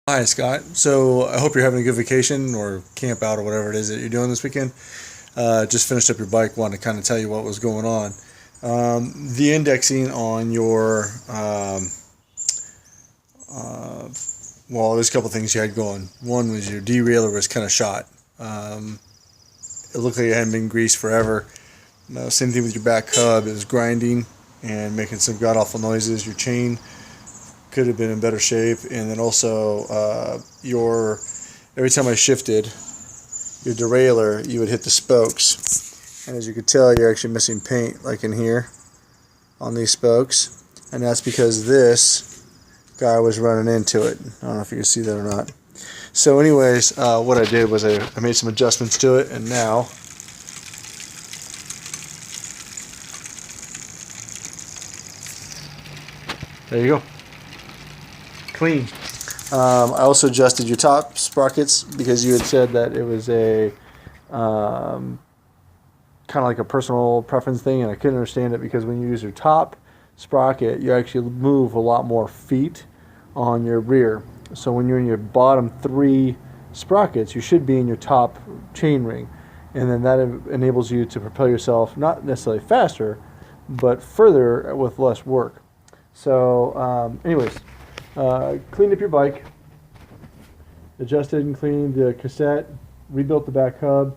Hi, Scott. So I hope you're having a good vacation or camp out or whatever it is that you're doing this weekend. Just finished up your bike. Wanted to kind of tell you what was going on. The indexing on your well, there's a couple things you had going. One was your derailleur was kind of shot. It looked like it hadn't been greased forever. Same thing with your back hub. It was grinding and making some god awful noises. Your chain could have been in better shape, and then also every time I shifted your derailleur, you would hit the spokes, and as you could tell, you're actually missing paint, like in here on these spokes, and that's because this guy was running into it. I don't know if you can see that or not. So anyways, what I did was I made some adjustments to it, and now there you go. Clean. I also adjusted your top sprockets because you had said that it was a kind of like a personal preference thing, and I couldn't understand it because when you use your top sprocket, you actually move a lot more feet on your rear. So when you're in your bottom three sprockets, you should be in your top chain ring, and then that enables you to propel yourself not necessarily faster, but further with less work. So anyways, cleaned up your bike, adjusted and cleaned the cassette, rebuilt the back hub,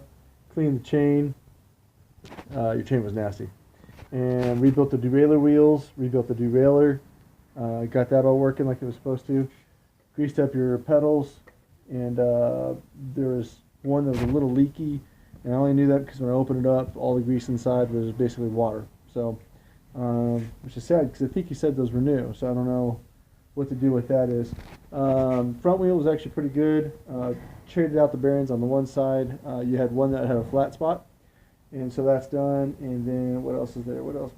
cleaned the chain. Your chain was nasty. And rebuilt the derailleur wheels, rebuilt the derailleur, got that all working like it was supposed to. Greased up your pedals, and there was one that was a little leaky, and I only knew that because when I opened it up, all the grease inside was basically water. So, which is sad because I think he said those were new, so I don't know what to do with that is. Front wheel was actually pretty good. Traded out the bearings on the one side. You had one that had a flat spot, and so that's done. And then what else is there? What else?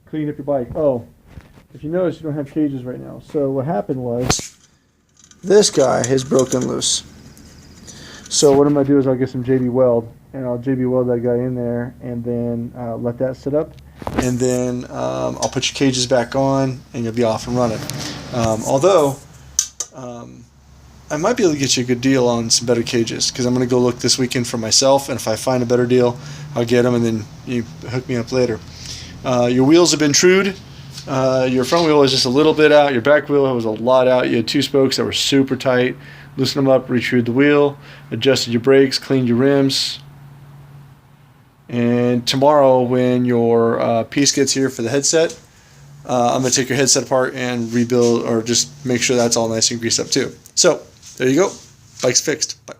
Clean up your bike. Oh, if you notice, you don't have cages right now. So what happened was this guy has broken loose. So what I'm going to do is I'll get some JB Weld, and I'll JB Weld that guy in there, and then let that sit up. And then I'll put your cages back on, and you'll be off and running. Although, I might be able to get you a good deal on some better cages, because I'm going to go look this weekend for myself, and if I find a better deal, I'll get them, and then you hook me up later. Your wheels have been trued. Your front wheel was just a little bit out. Your back wheel was a lot out. You had two spokes that were super tight. Loosened them up, retrued the wheel, adjusted your brakes, cleaned your rims. And tomorrow when your piece gets here for the headset, I'm going to take your headset apart and rebuild, or just make sure that's all nice and greased up too. So there you go. Bike's fixed. Bye.